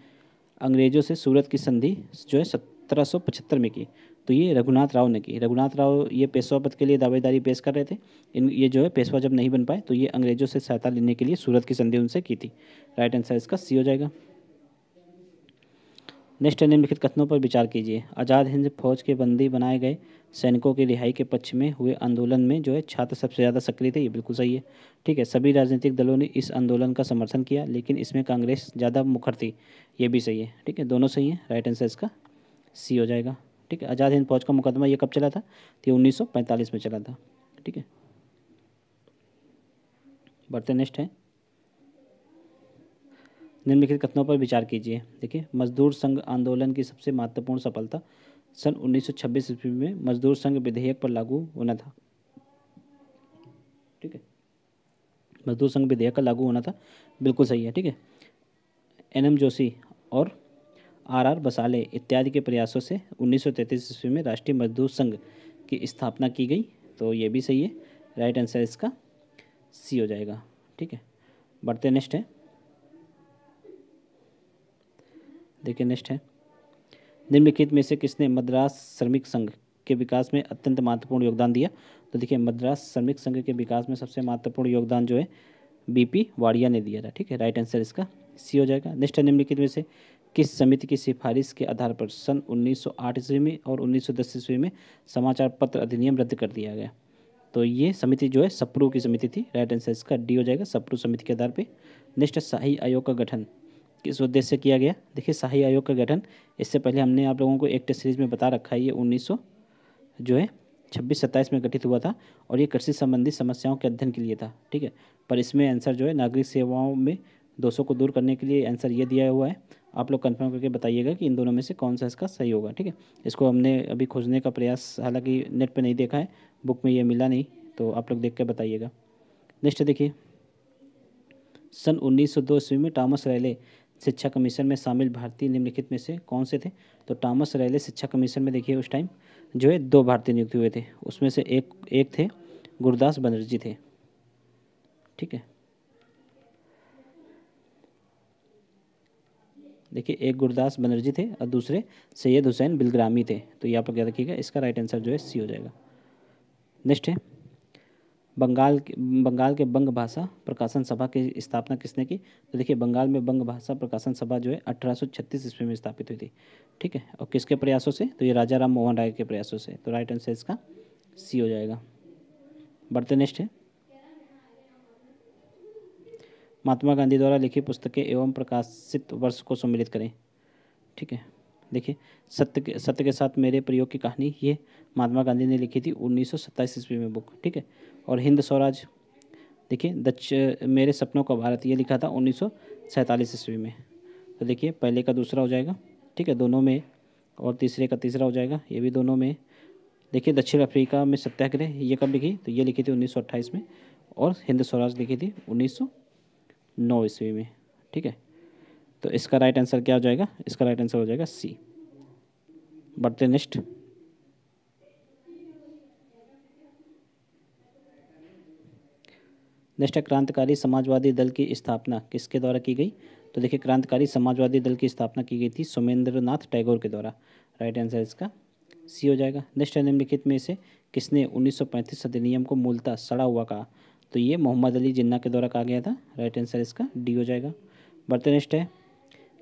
अंग्रेजों से सूरत की संधि जो है 1775 में की, तो ये रघुनाथ राव ने की। रघुनाथ राव ये पेशवा पद के लिए दावेदारी पेश कर रहे थे, ये जो है पेशवा जब नहीं बन पाए तो ये अंग्रेजों से सहायता लेने के लिए सूरत की संधि उनसे की थी, राइट आंसर इसका सी हो जाएगा। नेक्स्ट है, निम्नलिखित कथनों पर विचार कीजिए। आज़ाद हिंद फौज के बंदी बनाए गए सैनिकों की रिहाई के पक्ष में हुए आंदोलन में जो है छात्र सबसे ज़्यादा सक्रिय थे, ये बिल्कुल सही है, ठीक है। सभी राजनीतिक दलों ने इस आंदोलन का समर्थन किया लेकिन इसमें कांग्रेस ज़्यादा मुखर थी, ये भी सही है, ठीक है, दोनों सही है, राइट आंसर इसका सी हो जाएगा, ठीक है। आज़ाद हिंद फौज का मुकदमा ये कब चला था, तो 1945 में चला था, ठीक है। बढ़ते नेक्स्ट है, निम्नलिखित कथनों पर विचार कीजिए। देखिए, मजदूर संघ आंदोलन की सबसे महत्वपूर्ण सफलता सन 1926 ईस्वी में मजदूर संघ विधेयक पर लागू होना था। ठीक है, मजदूर संघ विधेयक का लागू होना था, बिल्कुल सही है। ठीक है, एन.एम. जोशी और आर.आर. बसाले इत्यादि के प्रयासों से 1933 ईस्वी में राष्ट्रीय मजदूर संघ की स्थापना की गई। तो ये भी सही है, राइट आंसर इसका सी हो जाएगा। ठीक है, बढ़ते नेक्स्ट है। देखिए नेक्स्ट है, निम्नलिखित में से किसने मद्रास श्रमिक संघ के विकास में अत्यंत महत्वपूर्ण योगदान दिया। तो देखिए, मद्रास श्रमिक संघ के विकास में सबसे महत्वपूर्ण योगदान जो है बीपी वाडिया ने दिया था। ठीक है, राइट आंसर इसका सी हो जाएगा। नेक्स्ट है, निम्नलिखित में से किस समिति की सिफारिश के आधार पर सन 1908 ईस्वी में और 1910 ईस्वी में समाचार पत्र अधिनियम रद्द कर दिया गया। तो ये समिति जो है सप्रू की समिति थी, राइट आंसर इसका डी हो जाएगा, सप्रू समिति के आधार पे। नेक्स्ट है, शाही आयोग का गठन किस उद्देश्य से किया गया। देखिए, शाही आयोग का गठन इससे पहले हमने आप लोगों को एक टेस्ट सीरीज में बता रखा है, ये 1900 जो है 26-27 में गठित हुआ था और ये कृषि संबंधी समस्याओं के अध्ययन के लिए था। ठीक है, पर इसमें आंसर जो है नागरिक सेवाओं में दोषों को दूर करने के लिए आंसर ये दिया हुआ है। आप लोग कंफर्म करके बताइएगा कि इन दोनों में से कौन सा इसका सही होगा। ठीक है, इसको हमने अभी खोजने का प्रयास हालांकि नेट पे नहीं देखा है, बुक में ये मिला नहीं, तो आप लोग देख के बताइएगा। नेक्स्ट देखिए, सन 1902 ईस्वी में टॉमस रैले शिक्षा कमीशन में शामिल भारतीय निम्नलिखित में से कौन से थे। तो टॉमस रैले शिक्षा कमीशन में देखिए उस टाइम जो है 2 भारतीय नियुक्त हुए थे, उसमें से एक थे गुरदास बनर्जी थे। ठीक है, देखिए, एक गुरदास बनर्जी थे और दूसरे सैयद हुसैन बिलग्रामी थे। तो ये आप लोग याद रखिएगा, इसका राइट आंसर जो है सी हो जाएगा। नेक्स्ट है, बंगाल के बंग भाषा प्रकाशन सभा की स्थापना किसने की। तो देखिए, बंगाल में बंग भाषा प्रकाशन सभा जो है 1836 ईस्वी में स्थापित हुई थी। ठीक है, और किसके प्रयासों से। तो ये राजा राम मोहन राय के प्रयासों से। तो राइट आंसर इसका सी हो जाएगा। बढ़ते नेक्स्ट है, महात्मा गांधी द्वारा लिखी पुस्तकें एवं प्रकाशित वर्ष को सम्मिलित करें। ठीक है, देखिए, सत्य के साथ मेरे प्रयोग की कहानी, ये महात्मा गांधी ने लिखी थी 1927 ईस्वी में बुक। ठीक है, और हिंद स्वराज, देखिए, मेरे सपनों का भारत, ये लिखा था 1947 ईस्वी में। तो देखिए, पहले का दूसरा हो जाएगा। ठीक है, दोनों में, और तीसरे का तीसरा हो जाएगा, ये भी दोनों में। देखिए, दक्षिण अफ्रीका में सत्याग्रह, ये कब लिखी। तो ये लिखी थी 1928 में, और हिंद स्वराज लिखी थी 1909 ईस्वी में। ठीक है, तो इसका राइट आंसर क्या हो जाएगा, इसका राइट आंसर हो जाएगा सी। बढ़ते नेक्स्ट, नेक्स्ट है, क्रांतिकारी समाजवादी दल की स्थापना किसके द्वारा की गई। तो देखिए, क्रांतिकारी समाजवादी दल की स्थापना की गई थी सोमेंद्रनाथ टैगोर के द्वारा। राइट आंसर इसका सी हो जाएगा। नेक्स्ट है, निम्नलिखित में से किसने 1935 अधिनियम को मूलतः सड़ा हुआ कहा। तो ये मोहम्मद अली जिन्ना के द्वारा कहा गया था। राइट आंसर इसका डी हो जाएगा। बढ़ते नेक्स्ट है,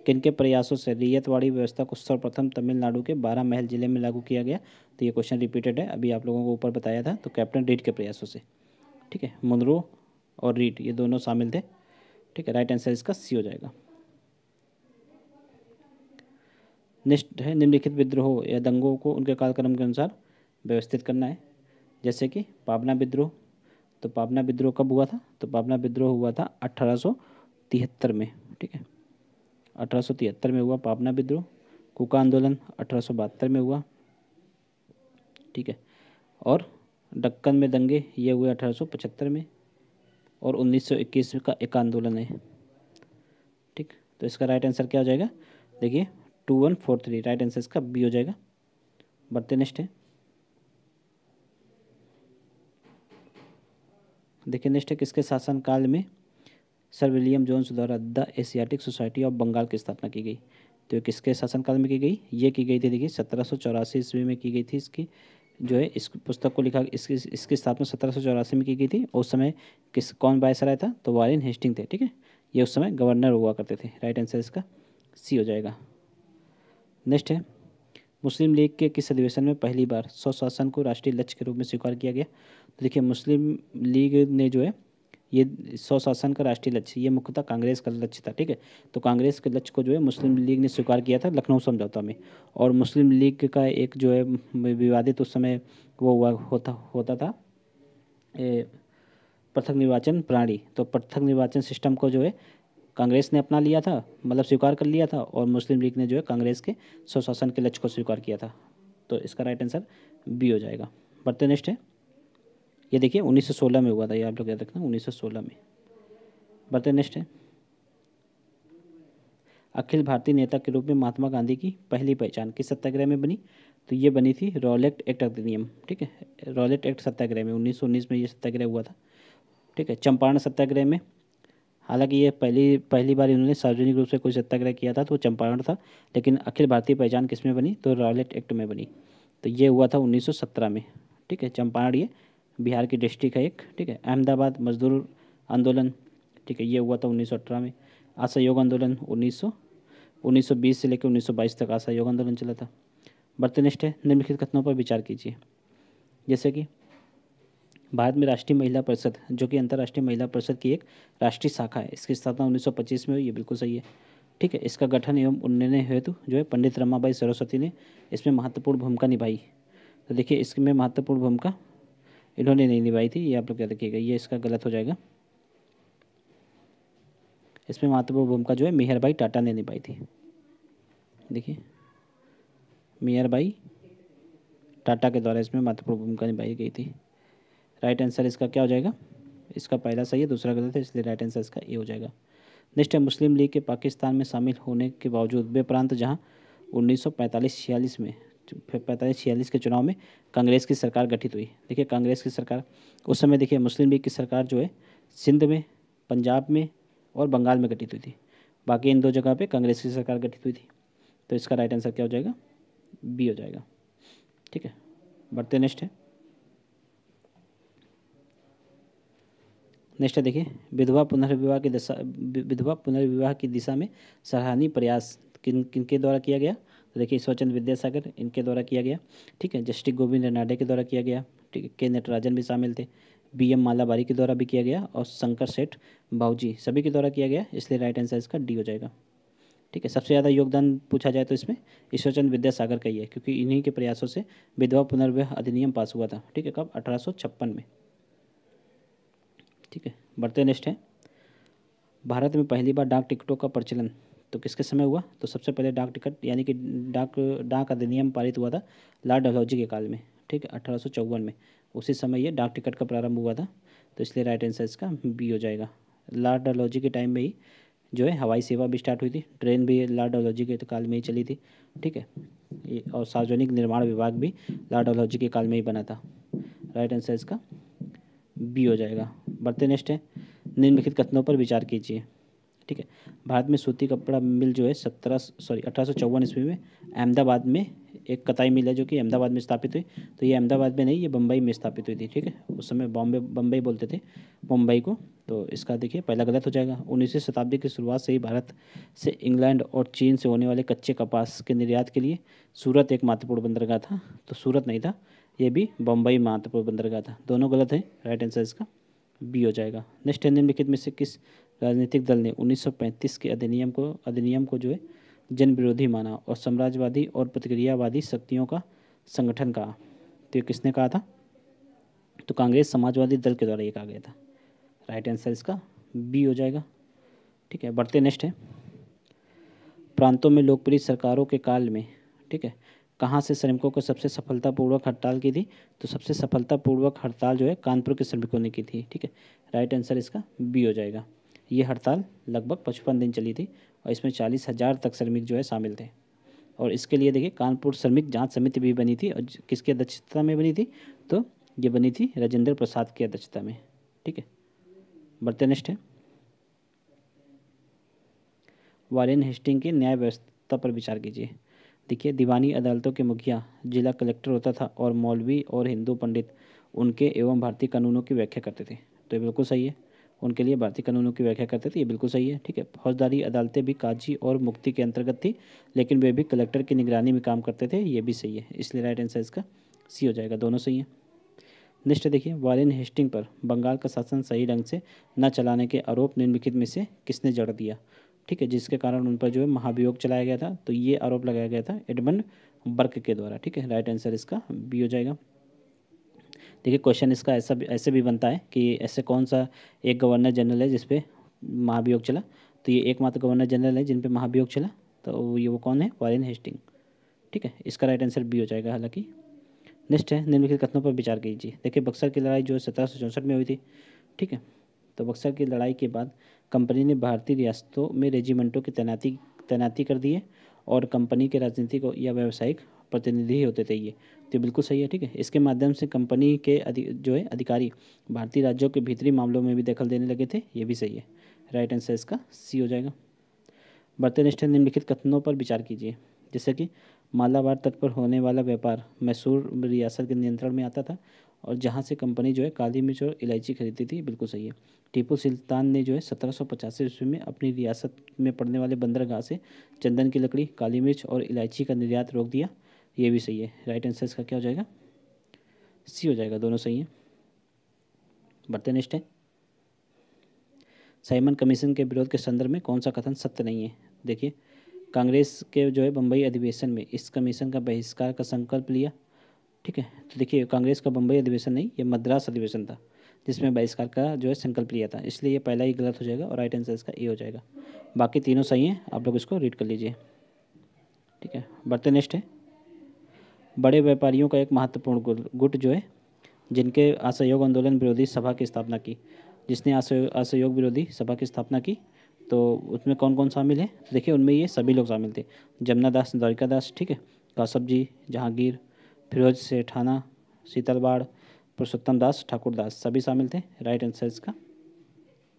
किनके प्रयासों से रैयतवाड़ी व्यवस्था को सर्वप्रथम तमिलनाडु के 12 महल जिले में लागू किया गया। तो ये क्वेश्चन रिपीटेड है, अभी आप लोगों को ऊपर बताया था। तो कैप्टन रीड के प्रयासों से। ठीक है, मुनरो और रीड ये दोनों शामिल थे। ठीक है, राइट आंसर इसका सी हो जाएगा। नेक्स्ट है, निम्नलिखित विद्रोह या दंगों को उनके कालक्रम के अनुसार व्यवस्थित करना है। जैसे कि पाबना विद्रोह, तो पाबना विद्रोह कब हुआ था। तो पाबना विद्रोह हुआ था 1873 में। ठीक है, 1873 में हुआ पाबना विद्रोह। कूका आंदोलन 1872 में हुआ। ठीक है, और दक्कन में दंगे ये हुए 1875 में, और 1921 का एक आंदोलन है। ठीक, तो इसका राइट आंसर क्या हो जाएगा। देखिए, 2143, राइट आंसर इसका बी हो जाएगा। बढ़ते नेक्स्ट है, देखिए नेक्स्ट है, किसके शासनकाल में सर विलियम जोन्स द्वारा the Asiatic Society of Bengal की स्थापना की गई। तो ये किसके शासनकाल में की गई, ये की गई थी देखिए 1784 ईस्वी में की गई थी। इसकी जो है इस पुस्तक को लिखा, इसकी स्थापना 1784 में की गई थी। और उस समय कौन वायसराय था। तो वारेन हेस्टिंग थे। ठीक है, ये उस समय गवर्नर हुआ करते थे। राइट आंसर इसका सी हो जाएगा। नेक्स्ट है, मुस्लिम लीग के किस अधिवेशन में पहली बार स्वशासन को राष्ट्रीय लक्ष्य के रूप में स्वीकार किया गया। तो देखिए, मुस्लिम लीग ने जो है ये स्वशासन का राष्ट्रीय लक्ष्य, ये मुख्यतः कांग्रेस का लक्ष्य था। ठीक है, तो कांग्रेस के लक्ष्य को जो है मुस्लिम लीग ने स्वीकार किया था लखनऊ समझौता में। और मुस्लिम लीग का एक जो है विवादित उस समय वो हुआ होता था पृथक निर्वाचन प्रणाली। तो पृथक निर्वाचन सिस्टम को जो है कांग्रेस ने अपना लिया था, मतलब स्वीकार कर लिया था, और मुस्लिम लीग ने जो है कांग्रेस के स्वशासन के लक्ष्य को स्वीकार किया था। तो इसका राइट आंसर बी हो जाएगा। बढ़ते नेक्स्ट है, ये देखिए 1916 में हुआ था, ये आप लोग याद रखना 1916 में। बढ़ते नेक्स्ट है, अखिल भारतीय नेता के रूप में महात्मा गांधी की पहली पहचान किस सत्याग्रह में बनी? तो ये बनी थी रॉलेट एक्ट अधिनियम, ठीक है, रॉलेट एक्ट सत्याग्रह में 1919 में ये सत्याग्रह हुआ था, ठीक है। चंपारण सत्याग्रह में, हालांकि ये पहली पहली बार इन्होंने सार्वजनिक रूप से कोई सत्याग्रह किया था तो चंपारण था, लेकिन अखिल भारतीय पहचान किस में बनी? तो रॉलेट एक्ट में बनी। तो ये हुआ था 1917 में, ठीक है। चंपारण ये बिहार की डिस्ट्रिक्ट है एक, ठीक है। अहमदाबाद मजदूर आंदोलन, ठीक है, ये हुआ था 1918 में। असहयोग आंदोलन 1920 से लेकर 1922 तक असहयोग आंदोलन चला था। बढ़ते नेक्स्ट है, निम्नलिखित कथनों पर विचार कीजिए। जैसे कि भारत में राष्ट्रीय महिला परिषद, जो कि अंतर्राष्ट्रीय महिला परिषद की एक राष्ट्रीय शाखा है, इसकी स्थापना 1925 में हुई, ये बिल्कुल सही है, ठीक है। इसका गठन एवं उन्नयन हेतु जो है पंडित रमाबाई सरस्वती ने इसमें महत्वपूर्ण भूमिका निभाई। तो देखिए इसमें महत्वपूर्ण भूमिका इन्होंने नहीं निभाई थी, ये आप लोग याद रखिएगा, ये इसका गलत हो जाएगा। इसमें महत्वपूर्ण भूमिका जो है मेहरबाई टाटा ने निभाई थी। देखिए मेहरबाई टाटा के द्वारा इसमें महत्वपूर्ण भूमिका निभाई गई थी। राइट आंसर इसका क्या हो जाएगा? इसका पहला सही है, दूसरा गलत है, इसलिए राइट आंसर इसका ए हो जाएगा। नेक्स्ट है, मुस्लिम लीग के पाकिस्तान में शामिल होने के बावजूद वे प्रांत जहां 1945-46 में 45-46 के चुनाव में कांग्रेस की सरकार गठित हुई। देखिए कांग्रेस की सरकार उस समय, देखिए मुस्लिम लीग की सरकार जो है सिंध में, पंजाब में और बंगाल में गठित हुई थी। बाकी इन दो जगह पे कांग्रेस की सरकार गठित हुई थी। तो इसका राइट आंसर क्या हो जाएगा? बी हो जाएगा, ठीक है। बढ़ते नेक्स्ट है, नेक्स्ट है देखिए, विधवा पुनर्विवाह की दिशा में सराहनीय प्रयास किनके द्वारा किया गया? तो देखिए ईश्वरचंद्र विद्यासागर इनके द्वारा किया गया, ठीक है। जस्टिस गोविंद रनाडे के द्वारा किया गया, ठीक है। के नटराजन भी शामिल थे, बी एम मालाबारी के द्वारा भी किया गया, और शंकर सेठ बाबूजी सभी के द्वारा किया गया, इसलिए राइट आंसर इसका डी हो जाएगा, ठीक है। सबसे ज़्यादा योगदान पूछा जाए तो इसमें ईश्वरचंद्र विद्यासागर का ही है, क्योंकि इन्हीं के प्रयासों से विधवा पुनर्विवाह अधिनियम पास हुआ था, ठीक है। कब? 1856 में, ठीक है। बढ़ते नेक्स्ट है, भारत में पहली बार डाक टिकटों का प्रचलन तो किसके समय हुआ? तो सबसे पहले डाक टिकट यानी कि डाक डाक अधिनियम पारित हुआ था लॉर्ड डलहौजी के काल में, ठीक है, 1854 में। उसी समय ये डाक टिकट का प्रारंभ हुआ था, तो इसलिए राइट आंसर इसका बी हो जाएगा। लॉर्ड डलहौजी के टाइम में ही जो है हवाई सेवा भी स्टार्ट हुई थी, ट्रेन भी लॉर्ड डलहौजी के काल में ही चली थी, ठीक है। और सार्वजनिक निर्माण विभाग भी लॉर्ड डलहौजी के काल में ही बना था। राइट आंसर इसका बी हो जाएगा। बढ़ते नेक्स्ट है, निम्नलिखित कथनों पर विचार कीजिए, ठीक है। भारत में सूती कपड़ा मिल जो है 1854 ईस्वी में अहमदाबाद में एक कताई मिल है, जो कि अहमदाबाद में स्थापित हुई। तो ये अहमदाबाद में नहीं, ये बम्बई में स्थापित हुई थी, ठीक है। उस समय बम्बई बोलते थे मुंबई को। तो इसका देखिए पहला गलत हो जाएगा। 19वीं शताब्दी की शुरुआत से ही भारत से इंग्लैंड और चीन से होने वाले कच्चे कपास के निर्यात के लिए सूरत एक महत्वपूर्ण बंदरगाह था। तो सूरत नहीं था, ये भी बम्बई महत्वपूर्ण बंदरगाह था। दोनों गलत है, राइट आंसर इसका बी हो जाएगा। नेक्स्ट है, निम्नलिखित में से किस राजनीतिक दल ने 1935 के अधिनियम को जो है जन विरोधी माना और साम्राज्यवादी और प्रतिक्रियावादी शक्तियों का संगठन कहा? तो ये किसने कहा था? तो कांग्रेस समाजवादी दल के द्वारा ये कहा गया था। राइट आंसर इसका बी हो जाएगा, ठीक है। बढ़ते नेक्स्ट है, प्रांतों में लोकप्रिय सरकारों के काल में, ठीक है, कहाँ से श्रमिकों को सबसे सफलतापूर्वक हड़ताल की थी? तो सबसे सफलतापूर्वक हड़ताल जो है कानपुर के श्रमिकों ने की थी, ठीक है। राइट आंसर इसका बी हो जाएगा। ये हड़ताल लगभग 55 दिन चली थी और इसमें 40,000 तक श्रमिक जो है शामिल थे। और इसके लिए देखिए कानपुर श्रमिक जांच समिति भी बनी थी, और किसकी अध्यक्षता में बनी थी? तो ये बनी थी राजेंद्र प्रसाद की अध्यक्षता में, ठीक है। बढ़ते नेक्स्ट है, वारेन हेस्टिंग की न्याय व्यवस्था पर विचार कीजिए। देखिए दीवानी अदालतों के मुखिया जिला कलेक्टर होता था और मौलवी और हिंदू पंडित उनके एवं भारतीय कानूनों की व्याख्या करते थे। तो ये बिल्कुल सही है, उनके लिए भारतीय कानूनों की व्याख्या करते थे, ये बिल्कुल सही है, ठीक है। फौजदारी अदालतें भी काजी और मुफ्ती के अंतर्गत थी, लेकिन वे भी कलेक्टर की निगरानी में काम करते थे, ये भी सही है, इसलिए राइट आंसर इसका सी हो जाएगा। दोनों सही है। नेक्स्ट देखिए, वारेन हेस्टिंग पर बंगाल का शासन सही ढंग से न चलाने के आरोप निम्नलिखित में से किसने जड़ दिया? ठीक है, जिसके कारण उन पर जो है महाभियोग चलाया गया था। तो ये आरोप लगाया गया था एडमंड बर्क के द्वारा, ठीक है। राइट आंसर इसका बी हो जाएगा। देखिए क्वेश्चन इसका ऐसे भी बनता है कि ऐसे कौन सा एक गवर्नर जनरल है जिसपे महाभियोग चला? तो ये एकमात्र गवर्नर जनरल है जिन पे महाभियोग चला, तो ये वो कौन है, वॉरेन हेस्टिंग। ठीक है, इसका राइट आंसर बी हो जाएगा हालांकि। नेक्स्ट है, निम्नलिखित कथनों पर विचार कीजिए। देखिए बक्सर की लड़ाई जो है 1764 में हुई थी। ठीक है, तो बक्सर की लड़ाई के बाद कंपनी ने भारतीय रियासतों में रेजिमेंटों की तैनाती कर दी है, और कंपनी के राजनीतिक या व्यावसायिक प्रतिनिधि होते थे ये, तो बिल्कुल सही है। ठीक है, इसके माध्यम से कंपनी के जो है अधिकारी भारतीय राज्यों के भीतरी मामलों में भी दखल देने लगे थे, ये भी सही है। राइट आंसर इसका सी हो जाएगा। बढ़ते नेक्स्ट है, निम्नलिखित कथनों पर विचार कीजिए। जैसे कि मालाबार तट पर होने वाला व्यापार मैसूर रियासत के नियंत्रण में आता था, और जहाँ से कंपनी जो है काली मिर्च और इलायची खरीदती थी, बिल्कुल सही है। टीपू सुल्तान ने जो है 1785 ईस्वी में अपनी रियासत में पड़ने वाले बंदरगाह से चंदन की लकड़ी, काली मिर्च और इलायची का निर्यात रोक दिया, ये भी सही है। राइट आंसर इसका क्या हो जाएगा, सी हो जाएगा, दोनों सही है। बढ़ते नेक्स्ट है, साइमन कमीशन के विरोध के संदर्भ में कौन सा कथन सत्य नहीं है। देखिए, कांग्रेस के जो है बम्बई अधिवेशन में इस कमीशन का बहिष्कार का संकल्प लिया। ठीक है, तो देखिए कांग्रेस का बम्बई अधिवेशन नहीं, ये मद्रास अधिवेशन था जिसमें बहिष्कार का जो है संकल्प लिया था, इसलिए ये पहला ही गलत हो जाएगा और राइट आंसर इसका ए हो जाएगा। बाकी तीनों सही हैं, आप लोग इसको रीड कर लीजिए। ठीक है, बढ़ते नेक्स्ट है, बड़े व्यापारियों का एक महत्वपूर्ण गुट जो है जिनके असहयोग आंदोलन विरोधी सभा की स्थापना की, जिसने असहयोग विरोधी सभा की स्थापना की, तो उसमें कौन कौन शामिल है। तो देखिए उनमें ये सभी लोग शामिल थे, जमुना दास, द्वारिका दास, ठीक है, कासब जी, जहांगीर, फिरोज सेठाना, शीतलबाड़, पुरुषोत्तम दास, ठाकुर दास, सभी शामिल थे। राइट आंसर इसका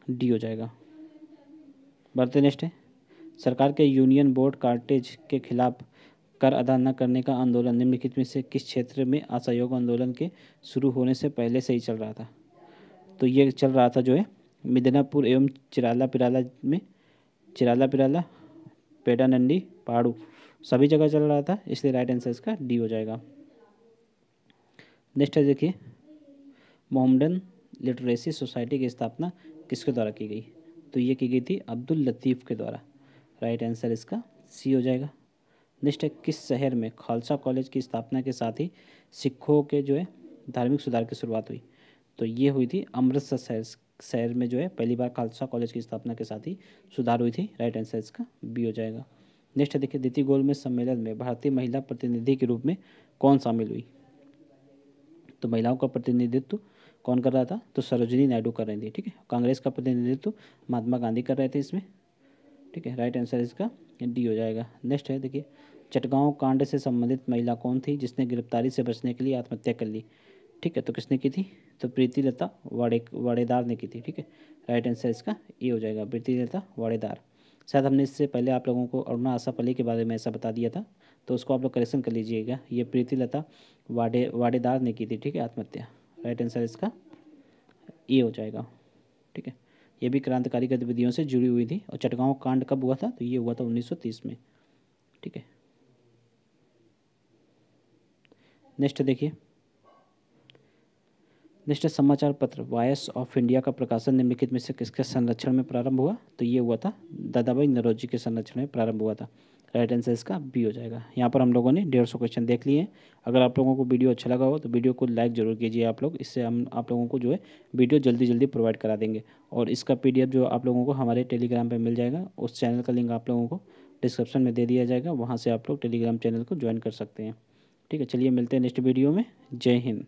डी हो जाएगा। बढ़ते नेक्स्ट है, सरकार के यूनियन बोर्ड कार्टेज के खिलाफ कर अदा न करने का आंदोलन निम्नलिखित में से किस क्षेत्र में असहयोग आंदोलन के शुरू होने से पहले से ही चल रहा था। तो ये चल रहा था जो है मिदनापुर एवं चिराला पिराला में, चिराला पिराला, पेडानंडी, पहाड़ू, सभी जगह चल रहा था, इसलिए राइट आंसर इसका डी हो जाएगा। नेक्स्ट है देखिए, मोहम्मडन लिटरेसी सोसाइटी की स्थापना किसके द्वारा की गई। तो ये की गई थी अब्दुल लतीफ़ के द्वारा। राइट आंसर इसका सी हो जाएगा। नेक्स्ट है, किस शहर में खालसा कॉलेज की स्थापना के साथ ही सिखों के जो है धार्मिक सुधार की शुरुआत हुई। तो ये हुई थी अमृतसर शहर में जो है पहली बार खालसा कॉलेज की स्थापना के साथ ही सुधार हुई थी। राइट आंसर इसका बी हो जाएगा। नेक्स्ट है देखिए, द्वितीय गोलमेज सम्मेलन में भारतीय महिला प्रतिनिधि के रूप में कौन शामिल हुई। तो महिलाओं का प्रतिनिधित्व कौन कर रहा था, तो सरोजिनी नायडू कर रही थी। ठीक है, कांग्रेस का प्रतिनिधित्व महात्मा गांधी कर रहे थे इसमें। ठीक है, राइट आंसर इसका डी हो जाएगा। नेक्स्ट है देखिए, चटगांव कांड से संबंधित महिला कौन थी जिसने गिरफ्तारी से बचने के लिए आत्महत्या कर ली। ठीक है, तो किसने की थी, तो प्रीति लता वाड़ेदार ने की थी। ठीक है, राइट आंसर इसका ए हो जाएगा, प्रीति लता वाड़ेदार। शायद हमने इससे पहले आप लोगों को अरुणा आशा पल्ली के बारे में ऐसा बता दिया था, तो उसको आप लोग करेक्शन कर लीजिएगा। ये प्रीति लता वाड़ेदार ने की थी, ठीक है, आत्महत्या। राइट आंसर इसका ए हो जाएगा। ठीक है, ये भी क्रांतिकारी गतिविधियों से जुड़ी हुई थी। और चटगांव कांड कब हुआ था, तो ये हुआ था 1930 में। ठीक है, नेक्स्ट देखिए, नेक्स्ट समाचार पत्र वॉइस ऑफ इंडिया का प्रकाशन निम्नलिखित में से किसके संरक्षण में प्रारंभ हुआ। तो ये हुआ था दादाभाई नौरोजी के संरक्षण में प्रारंभ हुआ था। राइट आंसर इसका बी हो जाएगा। यहाँ पर हम लोगों ने 150 क्वेश्चन देख लिए हैं। अगर आप लोगों को वीडियो अच्छा लगा हो तो वीडियो को लाइक जरूर कीजिए आप लोग, इससे हम आप लोगों को जो है वीडियो जल्दी जल्दी प्रोवाइड करा देंगे। और इसका PDF जो आप लोगों को हमारे टेलीग्राम पर मिल जाएगा, उस चैनल का लिंक आप लोगों को डिस्क्रिप्शन में दे दिया जाएगा, वहाँ से आप लोग टेलीग्राम चैनल को ज्वाइन कर सकते हैं। ठीक है, चलिए मिलते हैं नेक्स्ट वीडियो में। जय हिंद।